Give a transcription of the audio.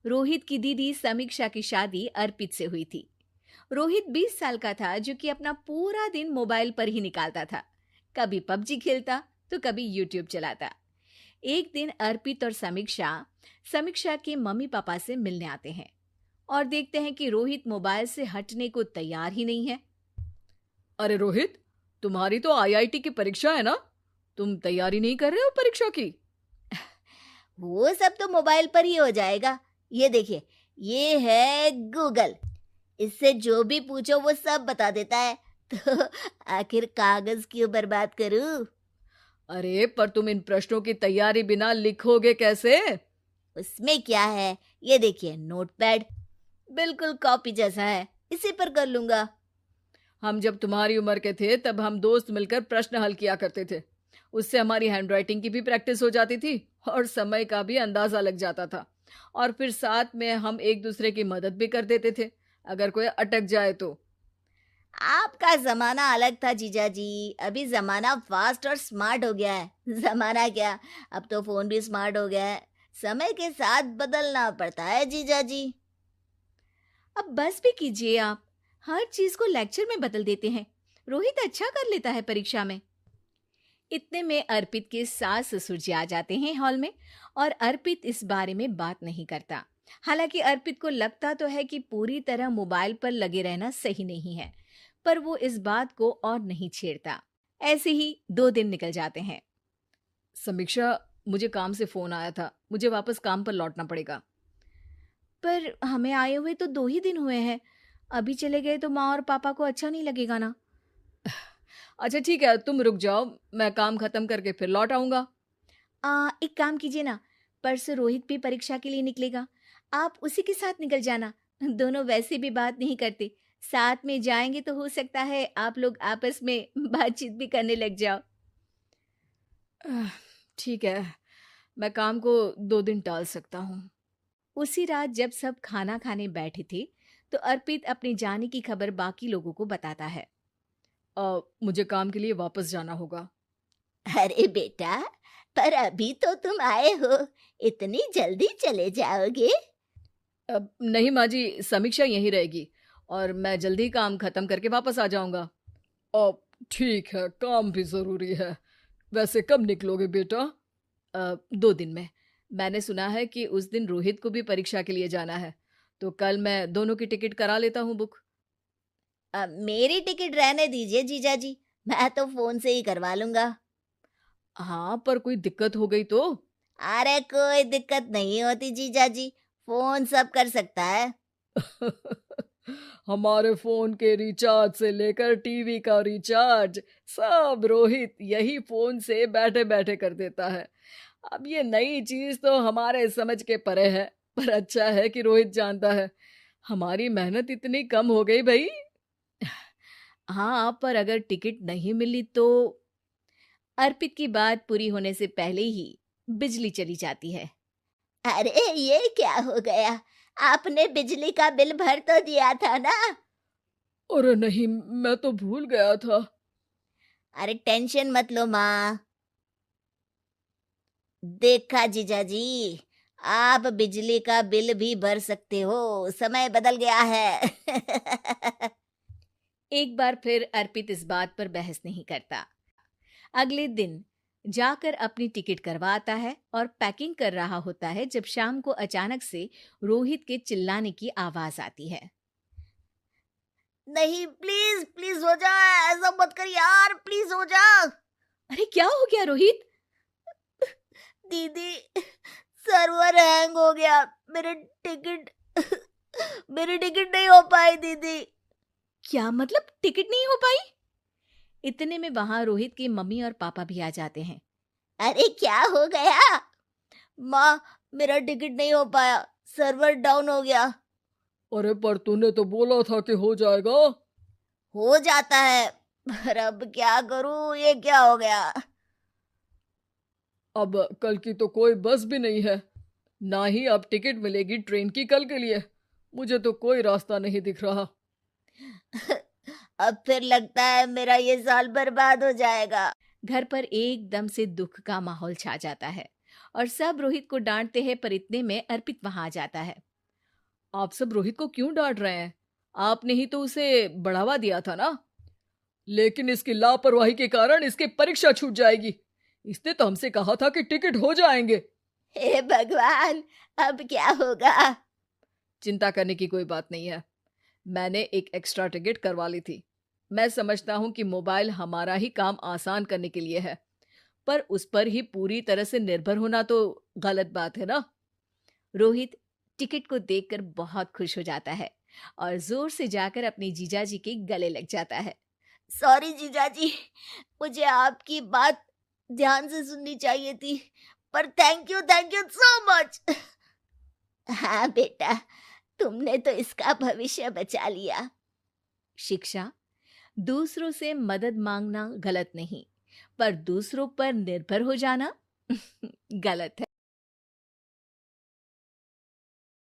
रोहित की दीदी समीक्षा की शादी अर्पित से हुई थी। रोहित 20 साल का था, जो कि अपना पूरा दिन मोबाइल पर ही निकालता था। कभी पबजी खेलता तो कभी यूट्यूब चलाता। एक दिन अर्पित और समीक्षा समीक्षा के मम्मी पापा से मिलने आते हैं और देखते हैं कि रोहित मोबाइल से हटने को तैयार ही नहीं है। अरे रोहित, तुम्हारी तो आईआईटी की परीक्षा है ना? तुम तैयारी नहीं कर रहे हो परीक्षा की? वो सब तो मोबाइल पर ही हो जाएगा। ये देखिए, ये है गूगल। इससे जो भी पूछो वो सब बता देता है। तो आखिर कागज क्यों बर्बाद करूं? अरे पर तुम इन प्रश्नों की तैयारी बिना लिखोगे कैसे? उसमें क्या है, ये देखिए नोटपैड, बिल्कुल कॉपी जैसा है, इसी पर कर लूंगा। हम जब तुम्हारी उम्र के थे तब हम दोस्त मिलकर प्रश्न हल किया करते थे। उससे हमारी हैंडराइटिंग की भी प्रैक्टिस हो जाती थी और समय का भी अंदाजा लग जाता था। और फिर साथ में हम एक दूसरे की मदद भी कर देते थे अगर कोई अटक जाए तो। आपका जमाना अलग था जीजा जी। अभी जमाना फास्ट और स्मार्ट हो गया है। जमाना क्या, अब तो फोन भी स्मार्ट हो गया है। समय के साथ बदलना पड़ता है जीजा जी। अब बस भी कीजिए आप, हर चीज को लेक्चर में बदल देते हैं। रोहित अच्छा कर लेता है परीक्षा में। इतने में अर्पित के सास ससुर जी आ जाते हैं हॉल में, और अर्पित इस बारे में बात नहीं करता। हालांकि अर्पित को लगता तो है कि पूरी तरह मोबाइल पर लगे रहना सही नहीं है, पर वो इस बात को और नहीं छेड़ता। ऐसे ही 2 दिन निकल जाते हैं। समीक्षा, मुझे काम से फोन आया था, मुझे वापस काम पर लौटना पड़ेगा। पर हमें आए हुए तो 2 ही दिन हुए हैं। अभी चले गए तो माँ और पापा को अच्छा नहीं लगेगा ना। अच्छा ठीक है, तुम रुक जाओ, मैं काम खत्म करके फिर लौट आऊंगा। एक काम कीजिए ना, परसों रोहित भी परीक्षा के लिए निकलेगा, आप उसी के साथ निकल जाना। दोनों वैसे भी बात नहीं करते, साथ में जाएंगे तो हो सकता है आप लोग आपस में बातचीत भी करने लग जाओ। आह, ठीक है, मैं काम को 2 दिन टाल सकता हूँ। उसी रात जब सब खाना खाने बैठे थे, तो अर्पित अपने जाने की खबर बाकी लोगों को बताता है। मुझे काम के लिए वापस जाना होगा। अरे बेटा, पर अभी तो तुम आए हो, इतनी जल्दी चले जाओगे? नहीं माँ जी, समीक्षा यहीं रहेगी और मैं जल्दी काम खत्म करके वापस आ जाऊंगा। अब ठीक है, काम भी जरूरी है। वैसे कब निकलोगे बेटा? 2 दिन में। मैंने सुना है कि उस दिन रोहित को भी परीक्षा के लिए जाना है, तो कल मैं दोनों की टिकट करा लेता हूँ बुक। मेरी टिकट रहने दीजिए जीजा जी, मैं तो फोन से ही करवा लूंगा। हाँ, पर कोई दिक्कत हो गई तो? अरे कोई दिक्कत नहीं होती जीजा जी, फोन सब कर सकता है। हमारे फोन के रिचार्ज से लेकर टीवी का रिचार्ज सब रोहित यही फोन से बैठे बैठे कर देता है। अब ये नई चीज तो हमारे समझ के परे है, पर अच्छा है कि रोहित जानता है। हमारी मेहनत इतनी कम हो गई भाई। हाँ, पर अगर टिकट नहीं मिली तो? अर्पित की बात पूरी होने से पहले ही बिजली चली जाती है। अरे ये क्या हो गया, आपने बिजली का बिल भर तो दिया था ना? अरे नहीं, मैं तो भूल गया था। अरे टेंशन मत लो माँ। देखा जीजा जी, आप बिजली का बिल भी भर सकते हो, समय बदल गया है। एक बार फिर अर्पित इस बात पर बहस नहीं करता। अगले दिन जाकर अपनी टिकट करवाता है और पैकिंग कर रहा होता है, जब शाम को अचानक से रोहित के चिल्लाने की आवाज आती है। नहीं, प्लीज प्लीज हो जा, ऐसा मत कर यार, प्लीज हो जा। अरे क्या हो गया रोहित? दीदी, सर्वर हैंग हो गया, मेरे टिकट मेरी टिकट नहीं हो पाई दीदी। क्या मतलब टिकट नहीं हो पाई? इतने में वहां रोहित की मम्मी और पापा भी आ जाते हैं। अरे क्या हो गया? माँ, मेरा टिकट नहीं हो पाया, सर्वर डाउन हो गया। अरे पर तूने तो बोला था कि हो जाएगा। हो जाता है, पर अब क्या करूं, ये क्या हो गया? अब कल की तो कोई बस भी नहीं है, ना ही अब टिकट मिलेगी ट्रेन की कल के लिए। मुझे तो कोई रास्ता नहीं दिख रहा। अब फिर लगता है मेरा ये साल बर्बाद हो जाएगा। घर पर एकदम से दुख का माहौल छा जाता है और सब रोहित को डांटते हैं, पर इतने में अर्पित वहां आ जाता है। आप सब रोहित को क्यों डांट रहे हैं? आपने ही तो उसे बढ़ावा दिया था ना। लेकिन इसकी लापरवाही के कारण इसकी परीक्षा छूट जाएगी। इसने तो हमसे कहा था कि टिकट हो जाएंगे। हे भगवान, अब क्या होगा? चिंता करने की कोई बात नहीं है। मैंने एक एक्स्ट्रा टिकट करवा ली थी। मैं समझता हूँ कि मोबाइल हमारा ही काम आसान करने के लिए है, पर उस पर ही पूरी तरह से निर्भर होना तो गलत बात है ना। रोहित टिकट को देखकर बहुत खुश हो जाता है और जोर से जाकर अपने जीजाजी के गले लग जाता है। सॉरी जीजाजी, मुझे आपकी बात ध्यान से सुननी चाहिए थी, पर थैंक यू सो मच। हाँ बेटा, तुमने तो इसका भविष्य बचा लिया। शिक्षा, दूसरों से मदद मांगना गलत नहीं, पर दूसरों पर निर्भर हो जाना गलत है।